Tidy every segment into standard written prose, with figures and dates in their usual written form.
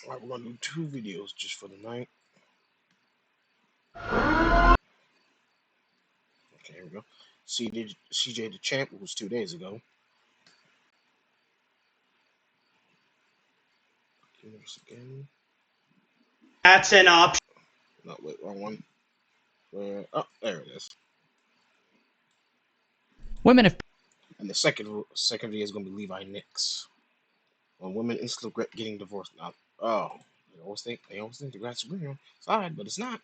Alright, we're gonna do 2 videos just for the night. Okay, here we go. CJ the Champ was 2 days ago. Again. That's an option. No, wait, wrong one. Oh, there it is. Women have. And the second video is gonna be Levi Nicks on women instantly regret getting divorced. Now, oh, they always think the grass is greener side, but it's not.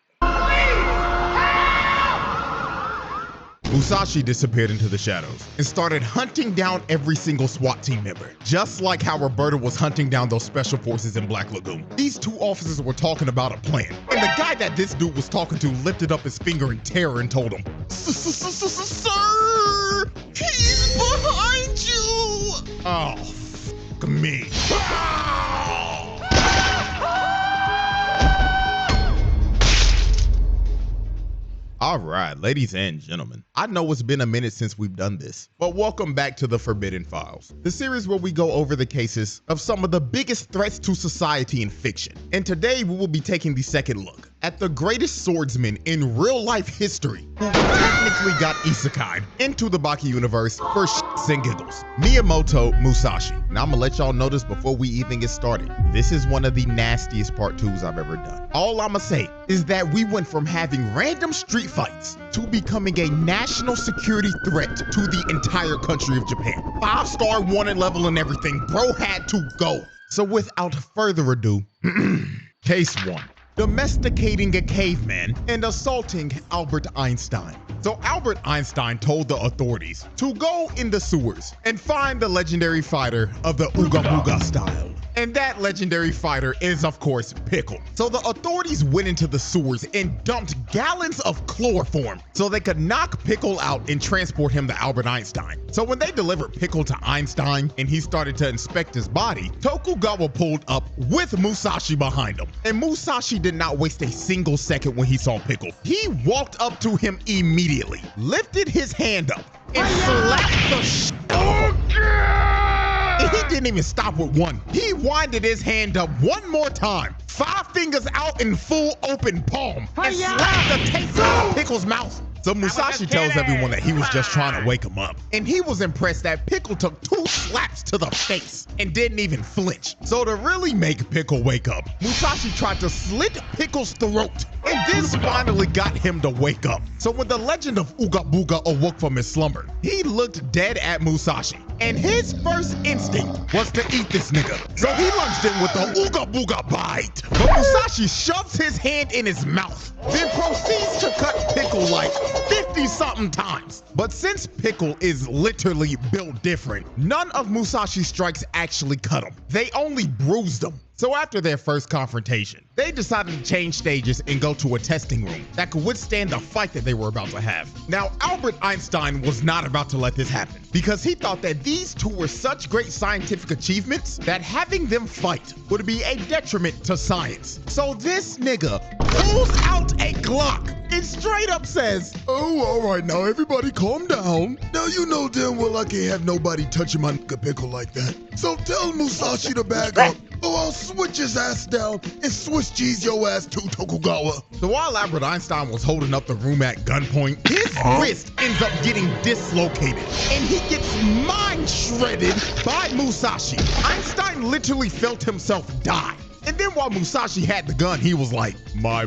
Musashi disappeared into the shadows and started hunting down every single SWAT team member, just like how Roberta was hunting down those special forces in Black Lagoon. These two officers were talking about a plan, and the guy that this dude was talking to lifted up his finger in terror and told him, "Sir, he's behind you!" Oh, f me. All right, ladies and gentlemen, I know it's been a minute since we've done this, but welcome back to the Forbidden Files, the series where we go over the cases of some of the biggest threats to society in fiction. And today we will be taking the second look at the greatest swordsman in real life history who technically got isekai'd into the Baki universe for shits and giggles, Miyamoto Musashi. Now I'm gonna let y'all know this before we even get started. This is one of the nastiest part 2s I've ever done. All I'ma say is that we went from having random street fights to becoming a national security threat to the entire country of Japan. 5-star wanted level and everything, bro had to go. So without further ado, case 1. Domesticating a caveman and assaulting Albert Einstein. So Albert Einstein told the authorities to go in the sewers and find the legendary fighter of the Ooga Booga style. And that legendary fighter is, of course, Pickle. So the authorities went into the sewers and dumped gallons of chloroform so they could knock Pickle out and transport him to Albert Einstein. So when they delivered Pickle to Einstein and he started to inspect his body, Tokugawa pulled up with Musashi behind him. And Musashi did not waste a single second when he saw Pickle. He walked up to him immediately, lifted his hand up, and slapped the shit out of him. And he didn't even stop with one. He winded his hand up one more time, 5 fingers out in full open palm, and slapped the taste out of Pickle's mouth. So Musashi tells everyone that he was just trying to wake him up. And he was impressed that Pickle took 2 slaps to the face and didn't even flinch. So to really make Pickle wake up, Musashi tried to slit Pickle's throat. And this finally got him to wake up. So when the legend of Ooga Booga awoke from his slumber, he looked dead at Musashi. And his first instinct was to eat this nigga. So he lunged in with the Ooga Booga bite. But Musashi shoves his hand in his mouth, then proceeds to cut Pickle like 50-something times. But since Pickle is literally built different, none of Musashi's strikes actually cut him. They only bruised him. So after their first confrontation, they decided to change stages and go to a testing room that could withstand the fight that they were about to have. Now, Albert Einstein was not about to let this happen because he thought that these two were such great scientific achievements that having them fight would be a detriment to science. So this nigga pulls out a Glock and straight up says, "Oh, all right, now everybody calm down. Now you know damn well I can't have nobody touching my nigga Pickle like that. So tell Musashi to back up, or I'll switch his ass down and Swiss cheese your ass to Tokugawa." So while Albert Einstein was holding up the room at gunpoint, his wrist ends up getting dislocated and he gets mind shredded by Musashi. Einstein literally felt himself die. And then while Musashi had the gun, he was like, my.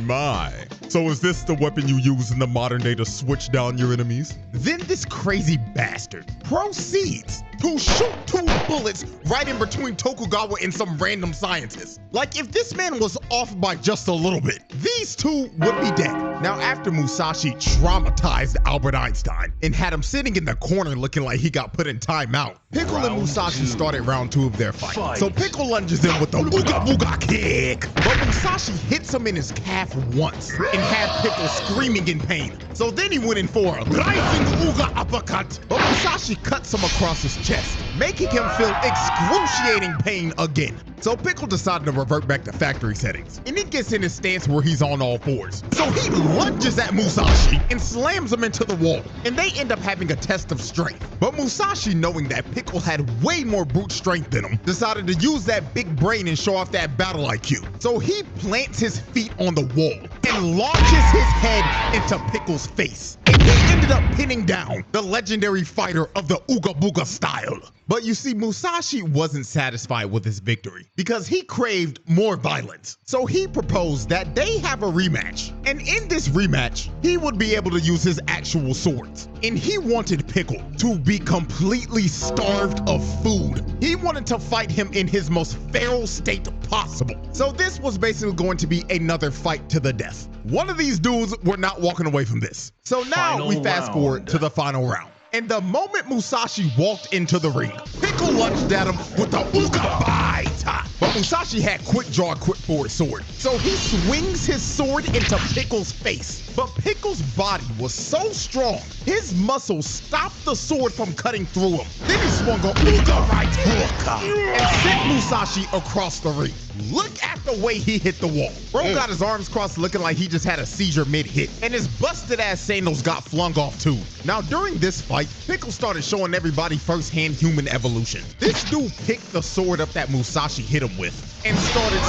So is this the weapon you use in the modern day to switch down your enemies? Then this crazy bastard proceeds to shoot 2 bullets right in between Tokugawa and some random scientist. Like if this man was off by just a little bit, these 2 would be dead. Now after Musashi traumatized Albert Einstein and had him sitting in the corner looking like he got put in timeout, Pickle and Musashi started round 2 of their fight. So Pickle lunges in with the Ooga Booga kick, but Musashi hits him in his calf once and had Pickle screaming in pain. So then he went in for a rising Ooga uppercut, but Musashi cuts him across his chest. making him feel excruciating pain again. So Pickle decided to revert back to factory settings, and he gets in his stance where he's on all fours. So he lunges at Musashi and slams him into the wall, and they end up having a test of strength. But Musashi, knowing that Pickle had way more brute strength than him, decided to use that big brain and show off that battle IQ. So he plants his feet on the wall and launches his head into Pickle's face. And he ended up pinning down the legendary fighter of the Ooga Booga style. But you see, Musashi wasn't satisfied with his victory because he craved more violence. So he proposed that they have a rematch. And in this rematch, he would be able to use his actual swords. And he wanted Pickle to be completely starved of food. He wanted to fight him in his most feral state possible. So this was basically going to be another fight to the death. One of these dudes were not walking away from this. So now we fast forward to the final round. And the moment Musashi walked into the ring, Pickle lunged at him with the Ooga Bite. But Musashi had quick draw, quick forward sword. So he swings his sword into Pickle's face. But Pickle's body was so strong, his muscles stopped the sword from cutting through him. Then he swung a Ooga Right hook and sent Musashi across the ring. Look at the way he hit the wall. Bro got his arms crossed looking like he just had a seizure mid-hit. And his busted ass sandals got flung off too. Now during this fight, Pickle started showing everybody firsthand human evolution. This dude picked the sword up that Musashi hit him with and started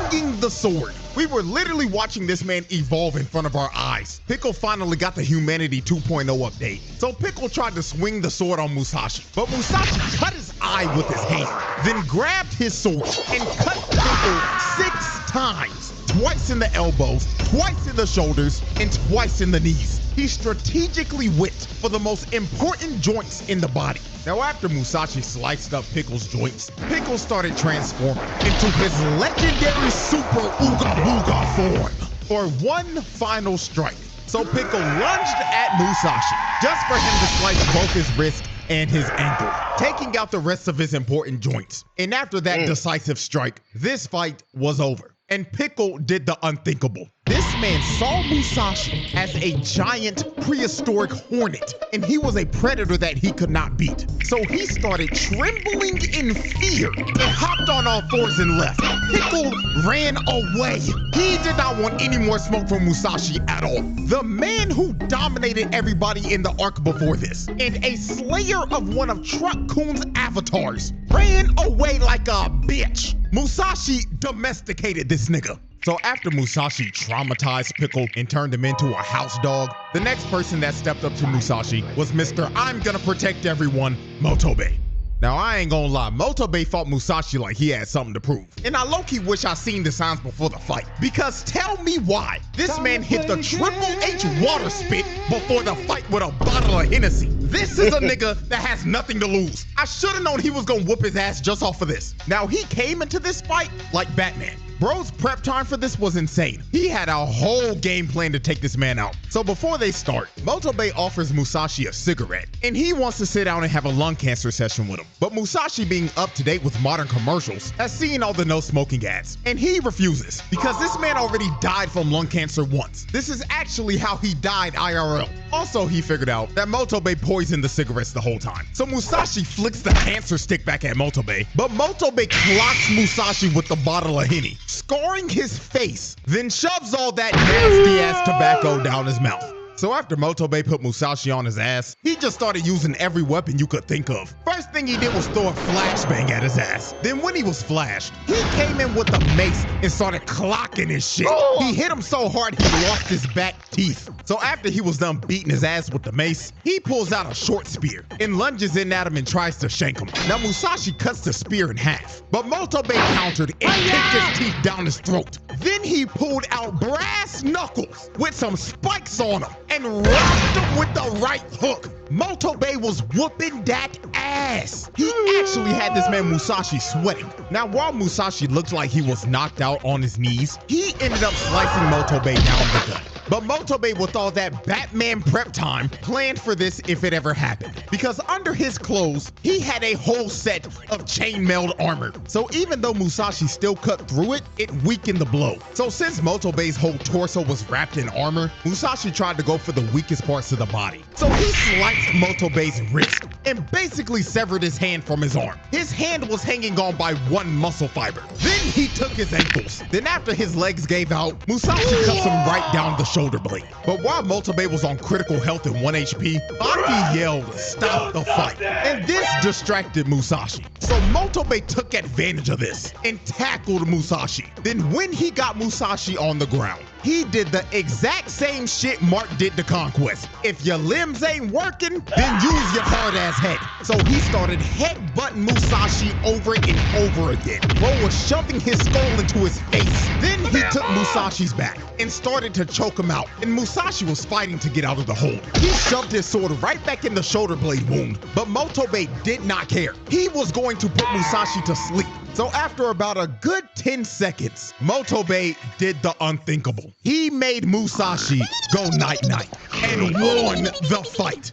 swinging the sword. We were literally watching this man evolve in front of our eyes. Pickle finally got the Humanity 2.0 update. So Pickle tried to swing the sword on Musashi, but Musashi cut his eye with his hand, then grabbed his sword and cut Pickle 6 times. Twice in the elbows, twice in the shoulders, and twice in the knees. He strategically went for the most important joints in the body. Now after Musashi sliced up Pickle's joints, Pickle started transforming into his legendary Super Ooga Booga form for one final strike. So Pickle lunged at Musashi just for him to slice both his wrist and his ankle, taking out the rest of his important joints. And after that decisive strike, this fight was over. And Pickle did the unthinkable. This man saw Musashi as a giant prehistoric hornet, and he was a predator that he could not beat. So he started trembling in fear and hopped on all fours and left. Pickle ran away. He did not want any more smoke from Musashi at all. The man who dominated everybody in the arc before this, and a slayer of one of Truck Coon's avatars, ran away like a bitch. Musashi domesticated this nigga. So after Musashi traumatized Pickle and turned him into a house dog, the next person that stepped up to Musashi was Mr. I'm gonna protect everyone, Motobe. Now I ain't gonna lie, Motobe fought Musashi like he had something to prove. And I low-key wish I seen the signs before the fight. Because tell me why this man hit the Triple H water spit before the fight with a bottle of Hennessy. This is a nigga that has nothing to lose. I should've known he was gonna whoop his ass just off of this. Now he came into this fight like Batman. Bro's prep time for this was insane. He had a whole game plan to take this man out. So before they start, Motobe offers Musashi a cigarette, and he wants to sit down and have a lung cancer session with him. But Musashi, being up to date with modern commercials, has seen all the no smoking ads, and he refuses because this man already died from lung cancer once. This is actually how he died IRL. Also, he figured out that Motobe poisoned the cigarettes the whole time. So Musashi flicks the cancer stick back at Motobe, but Motobe clocks Musashi with the bottle of Henny, scarring his face, then shoves all that nasty ass tobacco down his mouth. So after Motobe put Musashi on his ass, he just started using every weapon you could think of. First thing he did was throw a flashbang at his ass. Then when he was flashed, he came in with the mace and started clocking his shit. He hit him so hard he lost his back teeth. So after he was done beating his ass with the mace, he pulls out a short spear and lunges in at him and tries to shank him. Now Musashi cuts the spear in half, but Motobe countered and kicked his teeth down his throat. Then he pulled out brass knuckles with some spikes on them and rocked him with the right hook. Motobe was whooping that ass. He actually had this man Musashi sweating. Now while Musashi looked like he was knocked out on his knees, he ended up slicing Motobe down the gut. But Motobe, with all that Batman prep time, planned for this if it ever happened. Because under his clothes, he had a whole set of chainmailed armor. So even though Musashi still cut through it, it weakened the blow. So since Motobe's whole torso was wrapped in armor, Musashi tried to go for the weakest parts of the body. So he sliced Motobei's wrist and basically severed his hand from his arm. His hand was hanging on by one muscle fiber. Then he took his ankles. Then after his legs gave out, Musashi cuts him right down the shoulder blade. But while Motobei was on critical health and 1 HP, Aki yelled, "Stop the fight." And this distracted Musashi. So Motobei took advantage of this and tackled Musashi. Then when he got Musashi on the ground, he did the exact same shit Mark did to Conquest. If your limbs ain't working, then use your hard ass head. So he started headbutting Musashi over and over again. Bro was shoving his skull into his face. Then he took Musashi's back and started to choke him out. And Musashi was fighting to get out of the hold. He shoved his sword right back in the shoulder blade wound, but Motobei did not care. He was going to put Musashi to sleep. So after about a good 10 seconds, Motobei did the unthinkable. He made Musashi go night-night and won the fight.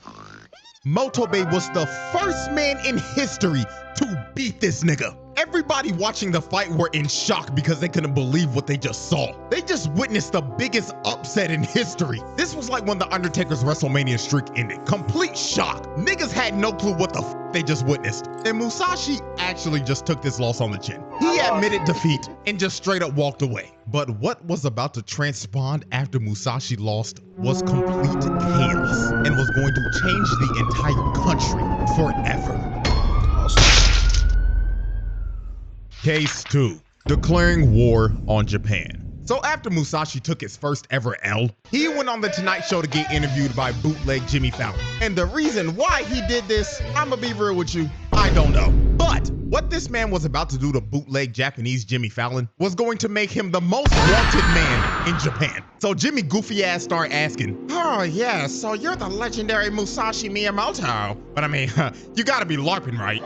Motobei was the first man in history to beat this nigga. Everybody watching the fight were in shock because they couldn't believe what they just saw. They just witnessed the biggest upset in history. This was like when The Undertaker's WrestleMania streak ended. Complete shock. Niggas had no clue what the f they just witnessed. And Musashi actually just took this loss on the chin. He admitted defeat and just straight up walked away. But what was about to transpire after Musashi lost was complete chaos and was going to change the entire country forever. Case 2, declaring war on Japan. So after Musashi took his first ever L, he went on The Tonight Show to get interviewed by bootleg Jimmy Fallon. And the reason why he did this, I'ma be real with you, I don't know. But what this man was about to do to bootleg Japanese Jimmy Fallon was going to make him the most wanted man in Japan. So Jimmy goofy ass started asking, "Oh yeah, so you're the legendary Musashi Miyamoto. But I mean, you gotta be LARPing, right?"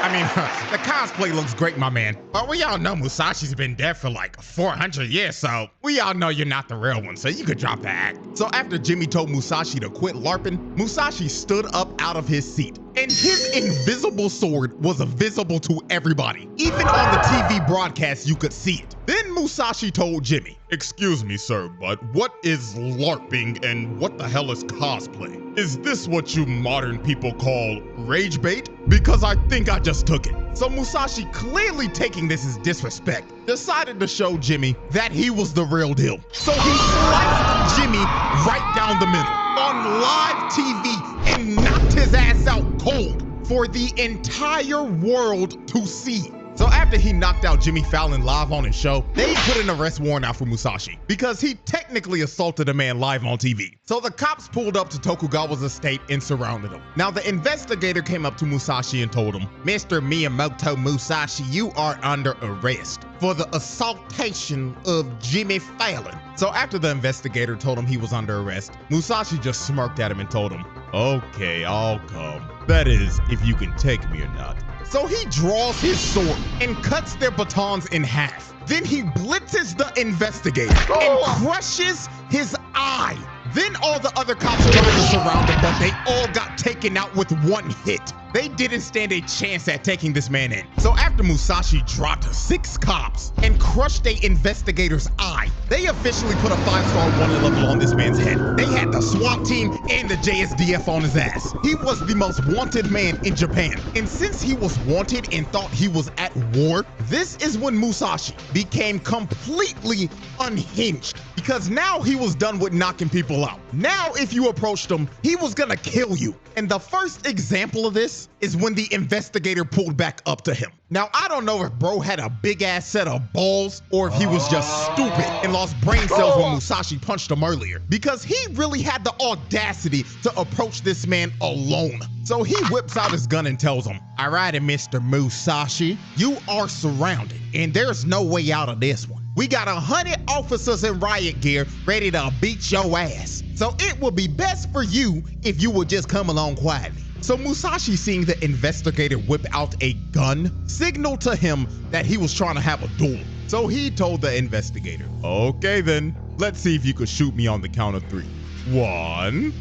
I mean, the cosplay looks great, my man. But we all know Musashi's been dead for like 400 years, so we all know you're not the real one, so you could drop the act. So after Jimmy told Musashi to quit LARPing, Musashi stood up out of his seat. And his invisible sword was visible to everybody. Even on the TV broadcast, you could see it. Then Musashi told Jimmy, "Excuse me, sir, but what is LARPing and what the hell is cosplay? Is this what you modern people call rage bait? Because I think I just took it." So Musashi, clearly taking this as disrespect, decided to show Jimmy that he was the real deal. So he sliced Jimmy right down the middle on live TV and knocked his ass out cold for the entire world to see. So after he knocked out Jimmy Fallon live on his show, they put an arrest warrant out for Musashi because he technically assaulted a man live on TV. So the cops pulled up to Tokugawa's estate and surrounded him. Now the investigator came up to Musashi and told him, "Mr. Miyamoto Musashi, you are under arrest for the assaultation of Jimmy Fallon." So after the investigator told him he was under arrest, Musashi just smirked at him and told him, "Okay, I'll come. That is, if you can take me or not." So he draws his sword and cuts their batons in half. Then he blitzes the investigator and crushes his eye. Then all the other cops tried to surround him, but they all got taken out with one hit. They didn't stand a chance at taking this man in. So after Musashi dropped 6 cops and crushed a investigator's eye, they officially put a 5-star wanted level on this man's head. They had the SWAT team and the JSDF on his ass. He was the most wanted man in Japan. And since he was wanted and thought he was at war, this is when Musashi became completely unhinged, because now he was done with knocking people out. Now if you approached him, he was gonna kill you. And the first example of this is when the investigator pulled back up to him. Now, I don't know if bro had a big ass set of balls or if he was just stupid and lost brain cells when Musashi punched him earlier, because he really had the audacity to approach this man alone. So he whips out his gun and tells him, "Alrighty, Mr. Musashi, you are surrounded and there's no way out of this one. We got 100 officers in riot gear ready to beat your ass. So it would be best for you if you would just come along quietly." So Musashi, seeing the investigator whip out a gun, signaled to him that he was trying to have a duel. So he told the investigator, "Okay then, let's see if you could shoot me on the count of 3. 1,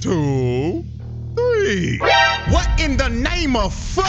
2, 3. What in the name of fuck?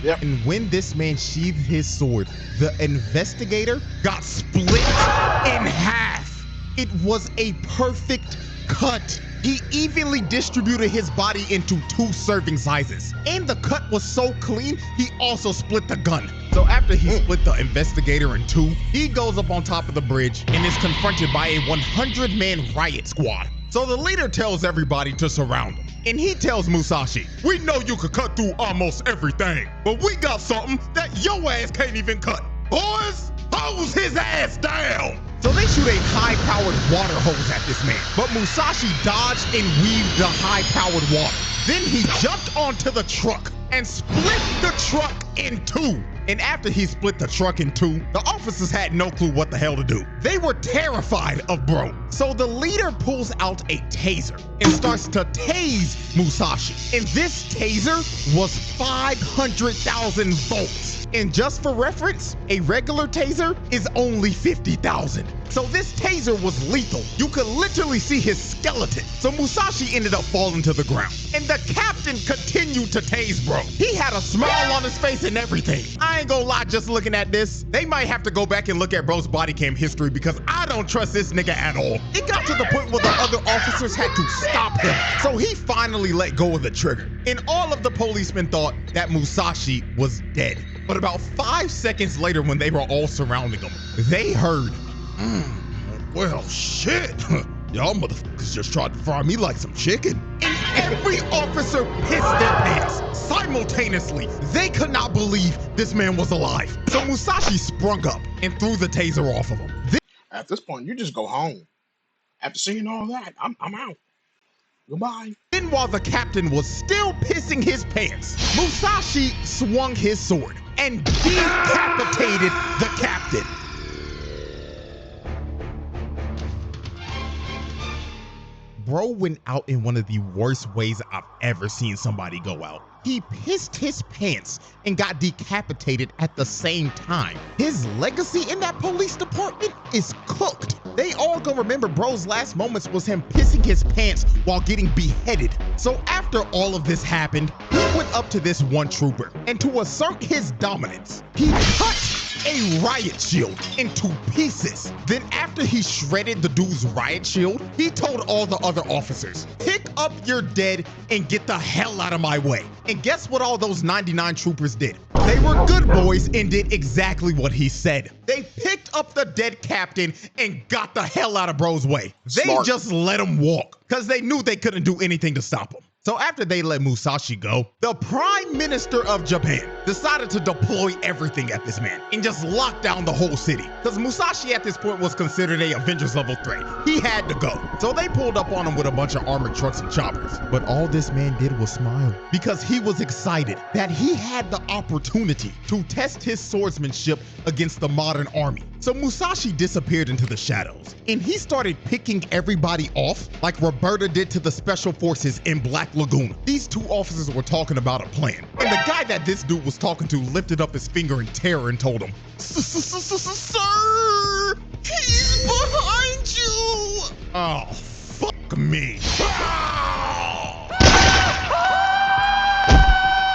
Yep. And when this man sheathed his sword, the investigator got split in half. It was a perfect cut. He evenly distributed his body into 2 serving sizes. And the cut was so clean, he also split the gun. So after he split the investigator in 2, he goes up on top of the bridge and is confronted by a 100-man riot squad. So the leader tells everybody to surround him. And he tells Musashi, "We know you could cut through almost everything, but we got something that your ass can't even cut. Boys, hose his ass down!" So they shoot a high-powered water hose at this man, but Musashi dodged and weaved the high-powered water. Then he jumped onto the truck and split the truck in 2. And after he split the truck in 2, the officers had no clue what the hell to do. They were terrified of Bro. So the leader pulls out a taser and starts to tase Musashi. And this taser was 500,000 volts. And just for reference, a regular taser is only 50,000. So this taser was lethal. You could literally see his skeleton. So Musashi ended up falling to the ground. And the captain continued to tase Bro. He had a smile on his face and everything. I ain't gonna lie, just looking at this, they might have to go back and look at Bro's body cam history because I don't trust this nigga at all. It got to the point where the other officers had to stop him. So he finally let go of the trigger. And all of the policemen thought that Musashi was dead. But about 5 seconds later, when they were all surrounding him, they heard, well, shit. Y'all motherfuckers just tried to fry me like some chicken. And every officer pissed their pants simultaneously. They could not believe this man was alive. So Musashi sprung up and threw the taser off of him. At this point, you just go home. After seeing all that, I'm out. Goodbye. Then while the captain was still pissing his pants, Musashi swung his sword and decapitated the captain. Bro went out in one of the worst ways I've ever seen somebody go out. He pissed his pants and got decapitated at the same time. His legacy in that police department is cooked. They all gonna remember Bro's last moments was him pissing his pants while getting beheaded. So after all of this happened, he went up to this one trooper, and to assert his dominance, he cut a riot shield into pieces. Then after he shredded the dude's riot shield, he told all the other officers, "Pick up your dead and get the hell out of my way." And guess what all those 99 troopers did? They were good boys and did exactly what he said. They picked up the dead captain and got the hell out of Bro's way. They Smart. just let him walk because they knew they couldn't do anything to stop him. So after they let Musashi go, the Prime Minister of Japan decided to deploy everything at this man and just lock down the whole city. Because Musashi at this point was considered a Avengers level threat. He had to go. So they pulled up on him with a bunch of armored trucks and choppers. But all this man did was smile because he was excited that he had the opportunity to test his swordsmanship against the modern army. So Musashi disappeared into the shadows and he started picking everybody off like Roberta did to the special forces in Black Lagoon. These 2 officers were talking about a plan. And the guy that this dude was talking to lifted up his finger in terror and told him, "Sir, he's behind you." Oh, fuck me.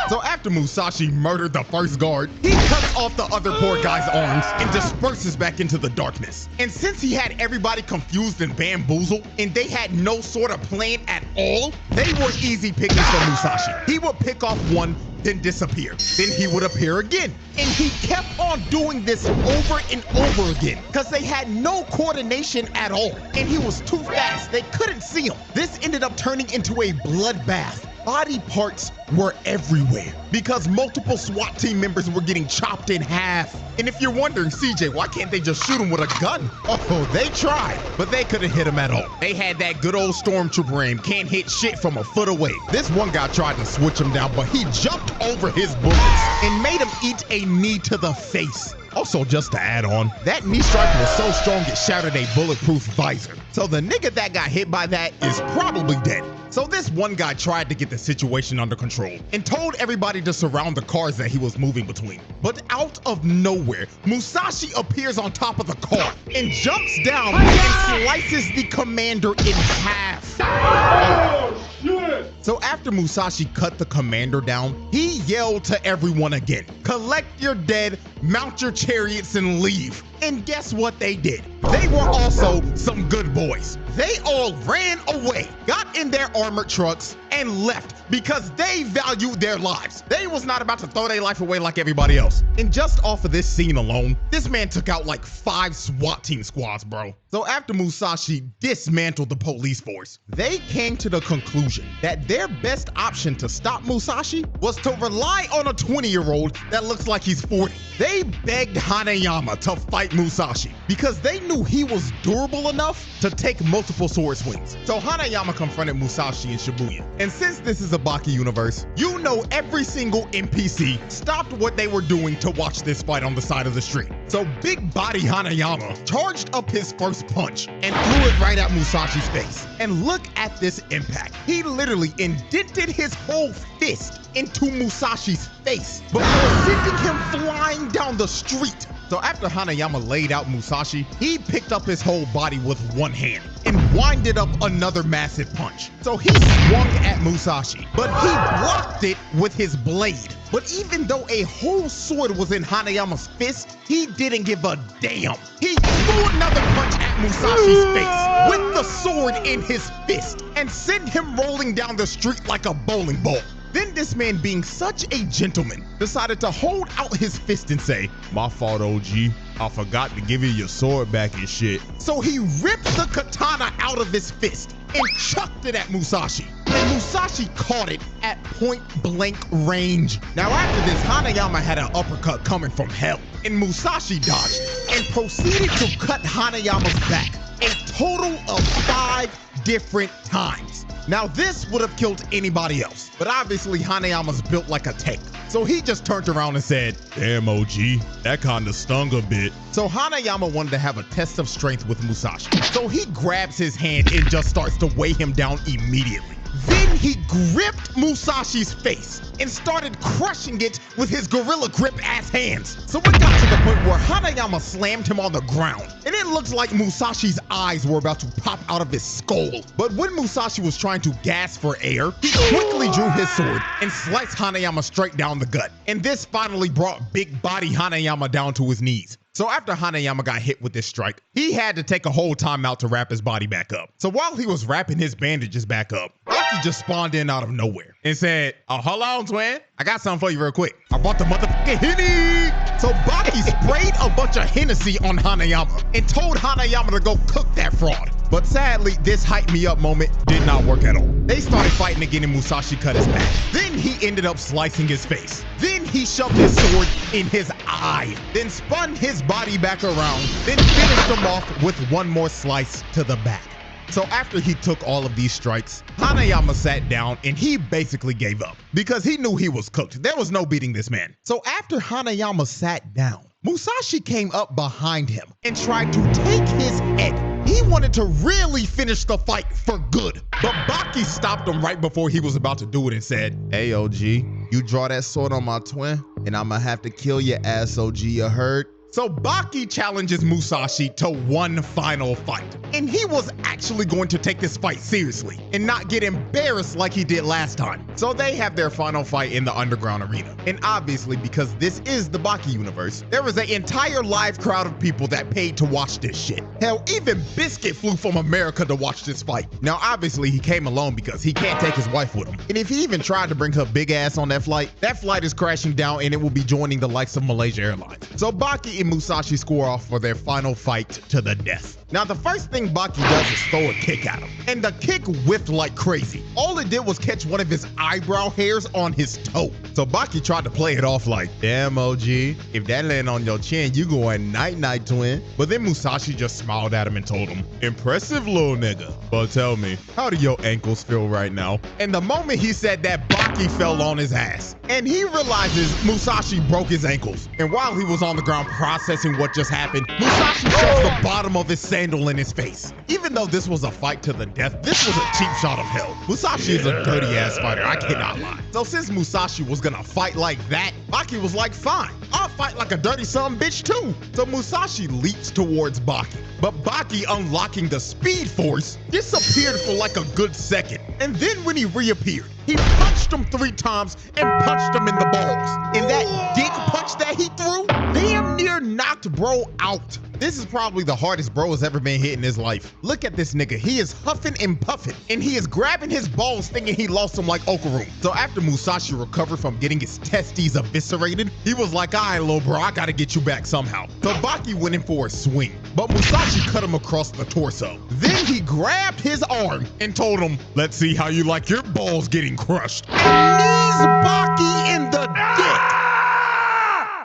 So after Musashi murdered the first guard, he cuts off the other poor guy's arms and disperses back into the darkness. And since he had everybody confused and bamboozled, and they had no sort of plan at all, they were easy pickings for Musashi. He would pick off one, then disappear. Then he would appear again. And he kept on doing this over and over again because they had no coordination at all. And he was too fast. They couldn't see him. This ended up turning into a bloodbath. Body parts were everywhere because multiple SWAT team members were getting chopped in half. And if you're wondering, CJ, why can't they just shoot him with a gun? Oh, they tried, but they couldn't hit him at all. They had that good old stormtrooper aim, can't hit shit from a foot away. This one guy tried to switch him down, but he jumped over his bullets and made him eat a knee to the face. Also, just to add on, that knee strike was so strong it shattered a bulletproof visor. So the nigga that got hit by that is probably dead. So this one guy tried to get the situation under control and told everybody to surround the cars that he was moving between. But out of nowhere, Musashi appears on top of the car and jumps down and slices the commander in half. Oh, shit! So after Musashi cut the commander down, he yelled to everyone again, collect your dead, mount your chariots, and leave. And guess what they did? They were also some good boys. They all ran away, got in their armored trucks, and left because they valued their lives. They was not about to throw their life away like everybody else. And just off of this scene alone, this man took out like 5 SWAT team squads, bro. So after Musashi dismantled the police force, they came to the conclusion that their best option to stop Musashi was to rely on a 20-year-old that looks like he's 40. They begged Hanayama to fight Musashi because they knew he was durable enough to take multiple sword swings. So Hanayama confronted Musashi in Shibuya. And since this is a Baki universe, you know every single NPC stopped what they were doing to watch this fight on the side of the street. So big body Hanayama charged up his first punch and threw it right at Musashi's face. And look at this impact. He literally indented his whole fist into Musashi's face before sending him flying down the street. So after Hanayama laid out Musashi, he picked up his whole body with one hand and winded up another massive punch. So he swung at Musashi, but he blocked it with his blade. But even though a whole sword was in Hanayama's fist, he didn't give a damn. He threw another punch at Musashi's face with the sword in his fist and sent him rolling down the street like a bowling ball. Then this man, being such a gentleman, decided to hold out his fist and say, "My fault, OG. I forgot to give you your sword back and shit." So he ripped the katana out of his fist and chucked it at Musashi. And Musashi caught it at point blank range. Now after this, Hanayama had an uppercut coming from hell, and Musashi dodged and proceeded to cut Hanayama's back a total of 5 different times. Now this would have killed anybody else, but obviously Hanayama's built like a tank. So he just turned around and said, "Damn, OG, that kinda stung a bit." So Hanayama wanted to have a test of strength with Musashi. So he grabs his hand and just starts to weigh him down immediately. Then he gripped Musashi's face and started crushing it with his gorilla grip ass hands. So it got to the point where Hanayama slammed him on the ground, and it looked like Musashi's eyes were about to pop out of his skull. But when Musashi was trying to gasp for air, he quickly drew his sword and sliced Hanayama straight down the gut. And this finally brought big body Hanayama down to his knees. So after Hanayama got hit with this strike, he had to take a whole time out to wrap his body back up. So while he was wrapping his bandages back up, Baki just spawned in out of nowhere and said, "Oh, hold on, twin. I got something for you real quick. I brought the motherfucking Henny." So Baki sprayed a bunch of Hennessy on Hanayama and told Hanayama to go cook that fraud. But sadly, this hype me up moment did not work at all. They started fighting again and Musashi cut his back. Then he ended up slicing his face. Then he shoved his sword in his eye, then spun his body back around, then finished him off with one more slice to the back. So after he took all of these strikes, Hanayama sat down and he basically gave up because he knew he was cooked. There was no beating this man. So after Hanayama sat down, Musashi came up behind him and tried to take his head. He wanted to really finish the fight for good. But Baki stopped him right before he was about to do it and said, "Hey, OG, you draw that sword on my twin, and I'ma have to kill your ass, OG, you heard?" So Baki challenges Musashi to one final fight. And he was actually going to take this fight seriously and not get embarrassed like he did last time. So they have their final fight in the underground arena. And obviously, because this is the Baki universe, there was an entire live crowd of people that paid to watch this shit. Hell, even Biscuit flew from America to watch this fight. Now, obviously, he came alone because he can't take his wife with him. And if he even tried to bring her big ass on that flight is crashing down and it will be joining the likes of Malaysia Airlines. So Baki and Musashi score off for their final fight to the death. Now, the first thing Baki does is throw a kick at him, and the kick whipped like crazy. All it did was catch one of his eyebrow hairs on his toe. So Baki tried to play it off like, "Damn, OG, if that land on your chin, you going night-night, twin." But then Musashi just smiled at him and told him, "Impressive, little nigga. But tell me, how do your ankles feel right now?" And the moment he said that, Baki fell on his ass. And he realizes Musashi broke his ankles. And while he was on the ground processing what just happened, Musashi shoves the bottom of his sandal in his face. Even though this was a fight to the death, this was a cheap shot of hell. Musashi Musashi is a dirty ass fighter, I cannot lie. So since Musashi was gonna fight like that, Baki was like, fine, I'll fight like a dirty son bitch too. So Musashi leaps towards Baki, but Baki, unlocking the speed force, disappeared for like a good second. And then when he reappeared, he punched him 3 times and punched him in the balls. And that dick punch that he threw damn near knocked bro out. This is probably the hardest bro has ever been hit in his life. Look at this nigga. He is huffing and puffing, and he is grabbing his balls thinking he lost them like Okarum. So after Musashi recovered from getting his testes eviscerated, he was like, all right, little bro, I gotta get you back somehow. So Baki went in for a swing, but Musashi cut him across the torso. Then he grabbed his arm and told him, let's see how you like your balls getting crushed. And knees Baki in the dick.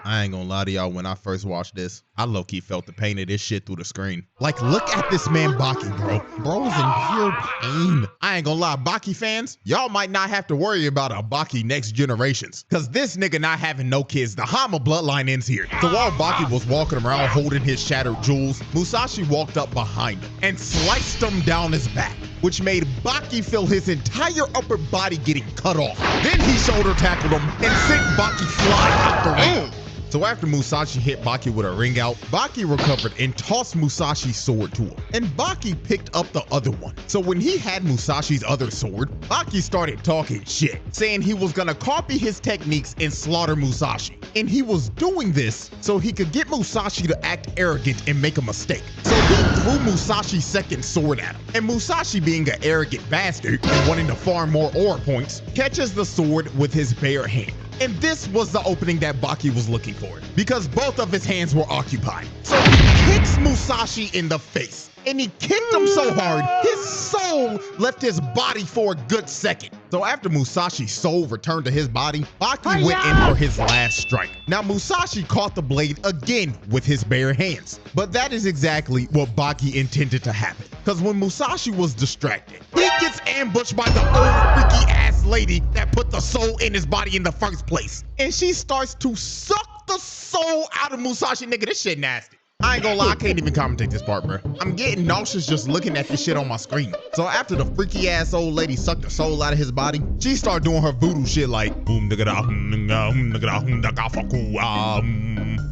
I ain't gonna lie to y'all, when I first watched this, I low-key felt the pain of this shit through the screen. Like, look at this man Baki, bro. Bro's in pure pain. I ain't gonna lie, Baki fans, y'all might not have to worry about a Baki next generations, cause this nigga not having no kids. The Hama bloodline ends here. So while Baki was walking around holding his shattered jewels, Musashi walked up behind him and sliced him down his back, which made Baki feel his entire upper body getting cut off. Then he shoulder tackled him and sent Baki flying out the ring. So after Musashi hit Baki with a ring out, Baki recovered and tossed Musashi's sword to him. And Baki picked up the other one. So when he had Musashi's other sword, Baki started talking shit, saying he was gonna copy his techniques and slaughter Musashi. And he was doing this so he could get Musashi to act arrogant and make a mistake. So he threw Musashi's second sword at him. And Musashi, being an arrogant bastard and wanting to farm more aura points, catches the sword with his bare hand. And this was the opening that Baki was looking for, because both of his hands were occupied. So he kicks Musashi in the face, and he kicked him so hard, his soul left his body for a good second. So after Musashi's soul returned to his body, Baki went in for his last strike. Now Musashi caught the blade again with his bare hands, but that is exactly what Baki intended to happen. Because when Musashi was distracted, he gets ambushed by the old freaky ass lady that put the soul in his body in the first place. And she starts to suck the soul out of Musashi. Nigga, this shit nasty. I ain't gonna lie, I can't even commentate this part, bro. I'm getting nauseous just looking at this shit on my screen. So after the freaky ass old lady sucked the soul out of his body, she started doing her voodoo shit like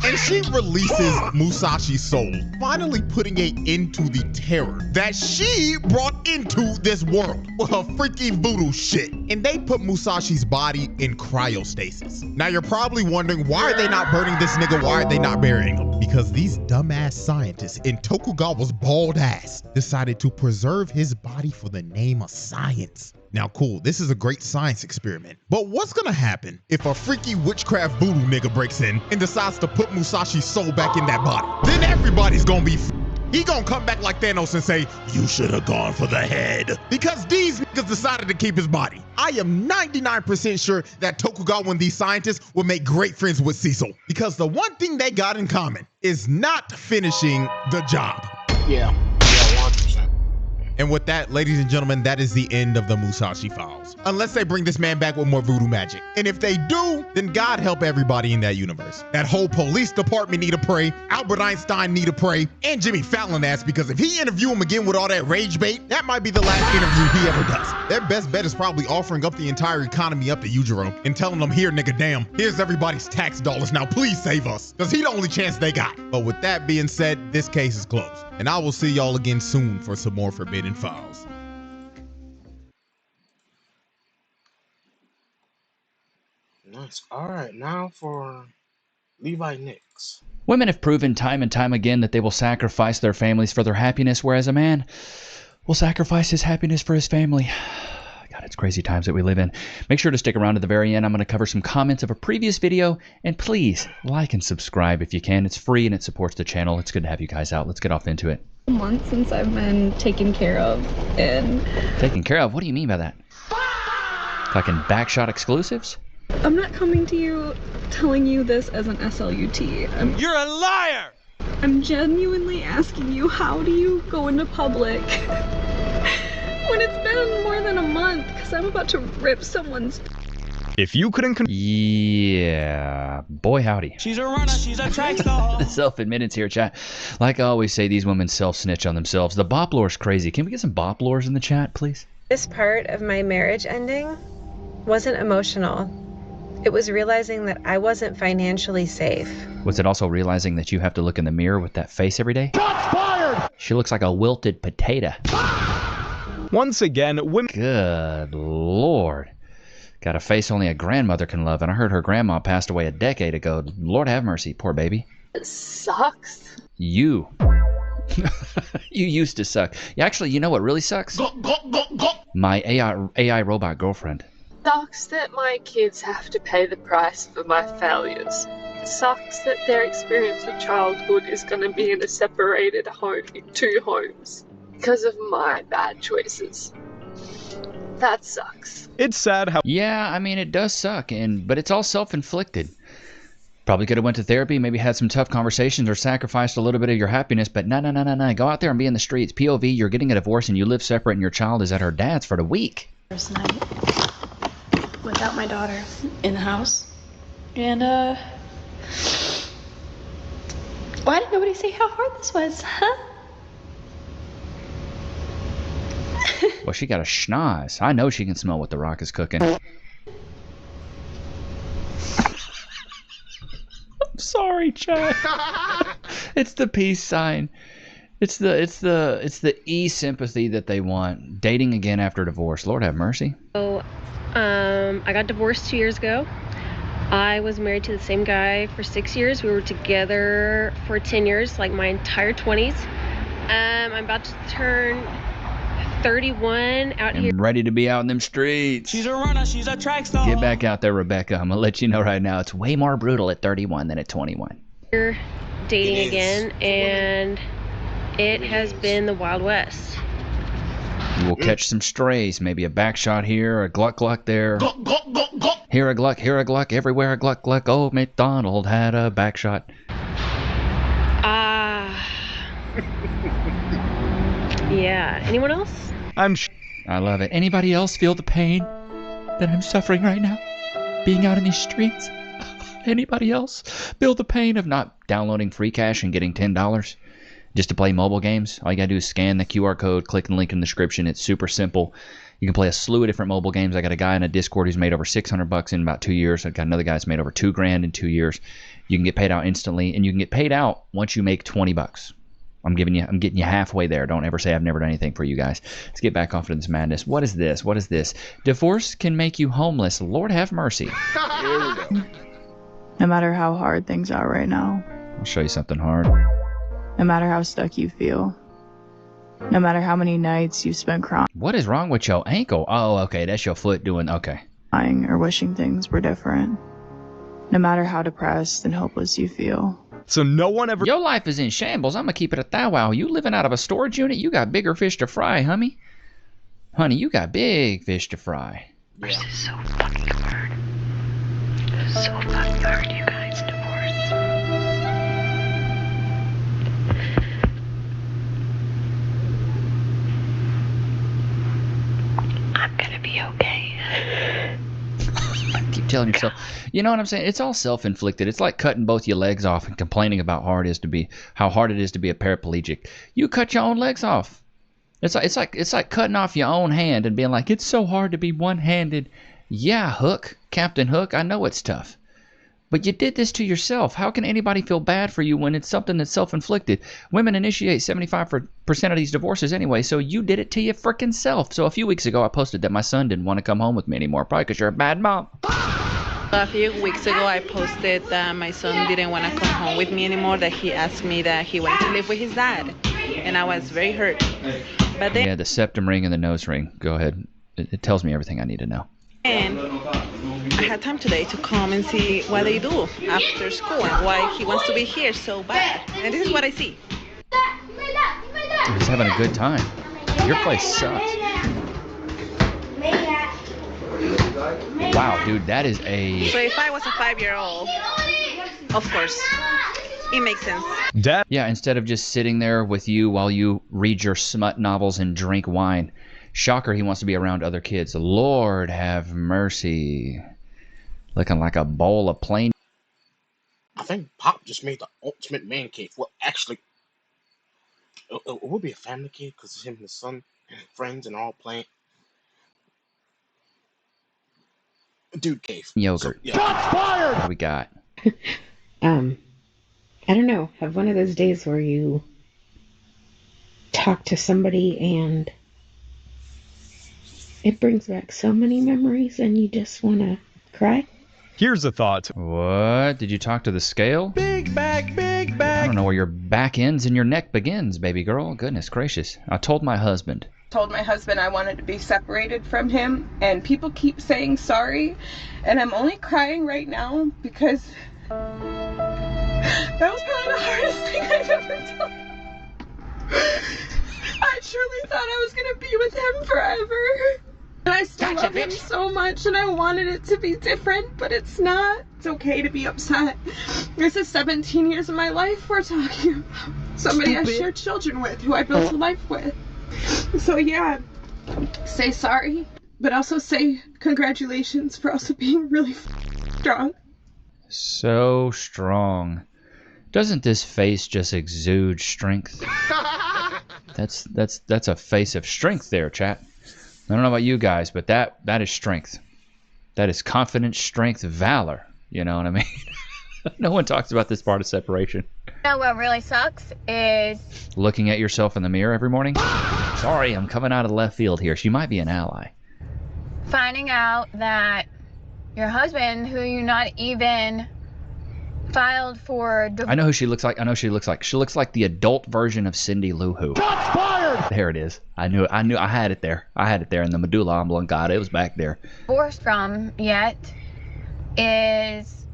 and she releases Musashi's soul, finally putting it into the terror that she brought into this world with her freaky voodoo shit. And they put Musashi's body in cryostasis. Now you're probably wondering, why are they not burning this nigga? Why are they not burying him? Because these dumbass scientists in Tokugawa's bald ass decided to preserve his body for the name of science. Now cool, this is a great science experiment, but what's gonna happen if a freaky witchcraft voodoo nigga breaks in and decides to put Musashi's soul back in that body? Then everybody's gonna be he gonna come back like Thanos and say, you should have gone for the head. Because these niggas decided to keep his body. I am 99% sure that Tokugawa and these scientists will make great friends with Cecil. Because the one thing they got in common is not finishing the job. Yeah, 100%. And with that, ladies and gentlemen, that is the end of the Musashi Files. Unless they bring this man back with more voodoo magic. And if they do, then God help everybody in that universe. That whole police department need to pray, Albert Einstein need to pray, and Jimmy Fallon ass, because if he interview him again with all that rage bait, that might be the last interview he ever does. Their best bet is probably offering up the entire economy up to Yujiro and telling them, here nigga, damn, here's everybody's tax dollars, now please save us. Because he the only chance they got. But with that being said, this case is closed. And I will see y'all again soon for some more Forbidden Files. Nice. All right, now for Levi Nix. Women have proven time and time again that they will sacrifice their families for their happiness, whereas a man will sacrifice his happiness for his family. God, it's crazy times that we live in. Make sure to stick around to the very end. I'm going to cover some comments of a previous video, and please like and subscribe if you can. It's free and it supports the channel. It's good to have you guys out. Let's get off into it. Months since I've been taken care of, and Taken care of? What do you mean by that? Fucking backshot exclusives? I'm not coming to you telling you this as an SLUT. You're a liar! I'm genuinely asking you, how do you go into public when it's been more than a month? Because I'm about to rip someone's. If you couldn't Yeah, boy howdy. she's a runner, she's a track star. The self-admittance here, chat. Like I always say, these women self-snitch on themselves. The bop lore's crazy. Can we get some bop lores in the chat, please? This part of my marriage ending wasn't emotional. It was realizing that I wasn't financially safe. Was it also realizing that you have to look in the mirror with that face every day? Shots fired! She looks like a wilted potato. Once again, women. Good Lord. Got a face only a grandmother can love, and I heard her grandma passed away a decade ago. Lord have mercy, poor baby. It sucks. You. You used to suck. Yeah, actually, you know what really sucks? My AI robot girlfriend. Sucks that my kids have to pay the price for my failures. It sucks that their experience of childhood is going to be in a separated home, in two homes, because of my bad choices. That sucks. It's sad how. Yeah, I mean, it does suck, but it's all self-inflicted. Probably could have went to therapy, maybe had some tough conversations or sacrificed a little bit of your happiness, but no. Go out there and be in the streets. POV, you're getting a divorce and you live separate and your child is at her dad's for the week. First night without my daughter in the house. And, why did nobody say how hard this was, huh? Well, she got a schnoz. I know she can smell what The Rock is cooking. I'm sorry, Chad. It's the peace sign. It's the e-sympathy that they want. Dating again after divorce. Lord have mercy. So, I got divorced 2 years ago. I was married to the same guy for 6 years. We were together for 10 years, like my entire 20s. I'm about to turn 31 out here. I'm ready to be out in them streets. She's a runner, she's a track star. Get back out there, Rebecca. I'm going to let you know right now, it's way more brutal at 31 than at 21. Here dating again, and it has been the Wild West. You will catch some strays, maybe a back shot here, a gluck there. Here a gluck, everywhere a gluck. Oh, McDonald had a back shot. Yeah. Anyone else? I love it. Anybody else feel the pain that I'm suffering right now? Being out in these streets? Anybody else feel the pain of not downloading free cash and getting $10 just to play mobile games? All you gotta do is scan the QR code, click the link in the description. It's super simple. You can play a slew of different mobile games. I got a guy in a Discord who's made over $600 in about 2 years. I've got another guy that's made over $2,000 in 2 years. You can get paid out instantly, and you can get paid out once you make $20. I'm getting you halfway there. Don't ever say I've never done anything for you guys. Let's get back off to this madness. What is this? Divorce can make you homeless. Lord have mercy. Here we go. No matter how hard things are right now, I'll show you something hard. no matter how stuck you feel, no matter how many nights you've spent What is wrong with your ankle? Oh, okay, that's your foot doing, okay. crying or wishing things were different, no matter how depressed and hopeless you feel. So no one ever. Your life is in shambles. I'm gonna keep it a thou wow. You living out of a storage unit? You got bigger fish to fry, honey. Honey, you got big fish to fry. This is so fucking hard. So fucking hard, you guys. Divorce. I'm gonna be okay. Keep telling yourself. You know what I'm saying? It's all self-inflicted. It's like cutting both your legs off and complaining about how hard it is to be a paraplegic. You cut your own legs off. It's like cutting off your own hand and being like, it's so hard to be one-handed. Yeah, Hook, Captain Hook, I know it's tough. But you did this to yourself. How can anybody feel bad for you when it's something that's self-inflicted? Women initiate 75% of these divorces anyway, so you did it to your frickin' self. So a few weeks ago, I posted that my son didn't want to come home with me anymore, probably because you're a bad mom. A few weeks ago, I posted that my son didn't want to come home with me anymore, that he asked me that he wanted to live with his dad. And I was very hurt. But then, Yeah, the septum ring and the nose ring. Go ahead. It tells me everything I need to know. and I had time today to come and see what they do after school and why he wants to be here so bad. And this is what I see. He's having a good time. Your place sucks. Wow, dude, that is a... So if I was a 5-year-old, of course, it makes sense. Dad. Yeah, instead of just sitting there with you while you read your smut novels and drink wine. Shocker, he wants to be around other kids. Lord have mercy. Looking like a bowl of plain... I think Pop just made the ultimate man cave. Well, actually, it would be a family cave because him and his son and friends and all playing. Dude cave. Yogurt. So, yeah. What do we got? I don't know. Have one of those days where you talk to somebody and it brings back so many memories and you just want to cry. Here's a thought. What? Did you talk to the scale? Big bag, big bag. I don't know where your back ends and your neck begins, baby girl. Goodness gracious. I told my husband I wanted to be separated from him, and people keep saying sorry, and I'm only crying right now because that was probably the hardest thing I've ever done. I truly thought I was gonna be with him forever, and I still love him so much, and I wanted it to be different, but it's not. It's okay to be upset. This is 17 years of my life we're talking about. Somebody I shared children with, who I built a life with. So yeah, say sorry, but also say congratulations for also being really strong. So strong. Doesn't this face just exude strength? That's a face of strength there, chat. I don't know about you guys, but that is strength. That is confidence, strength, valor. You know what I mean? No one talks about this part of separation. You know what really sucks is looking at yourself in the mirror every morning. Sorry, I'm coming out of left field here. She might be an ally. finding out that your husband, who you not even filed for divorce. I know who she looks like. She looks like the adult version of Cindy Lou Who. Shots fired! There it is. I had it there. In the medulla oblongata. It was back there. Divorced from yet is,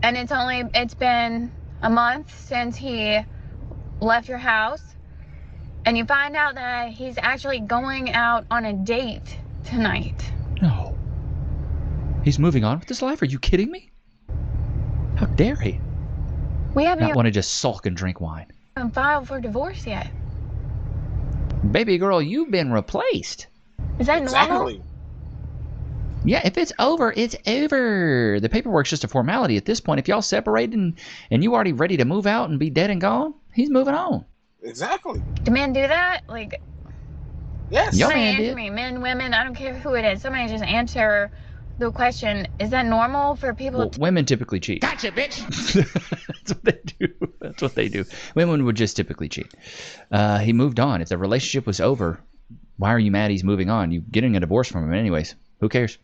and it's been a month since he left your house, and you find out that he's actually going out on a date tonight. No. He's moving on with his life? Are you kidding me? How dare he? We haven't Not want to just sulk and drink wine. even filed for divorce yet. Baby girl, you've been replaced. Is that normal? Yeah, if it's over, it's over. The paperwork's just a formality at this point. If y'all separated and you already ready to move out and be dead and gone, he's moving on. Exactly. Do men do that? Like, yes. Somebody answer me. Men, women, I don't care who it is. Somebody just answer the question. Is that normal for people to... Women typically cheat. Gotcha, bitch! That's what they do. Women would just typically cheat. He moved on. If the relationship was over, why are you mad he's moving on? You're getting a divorce from him anyways. Who cares?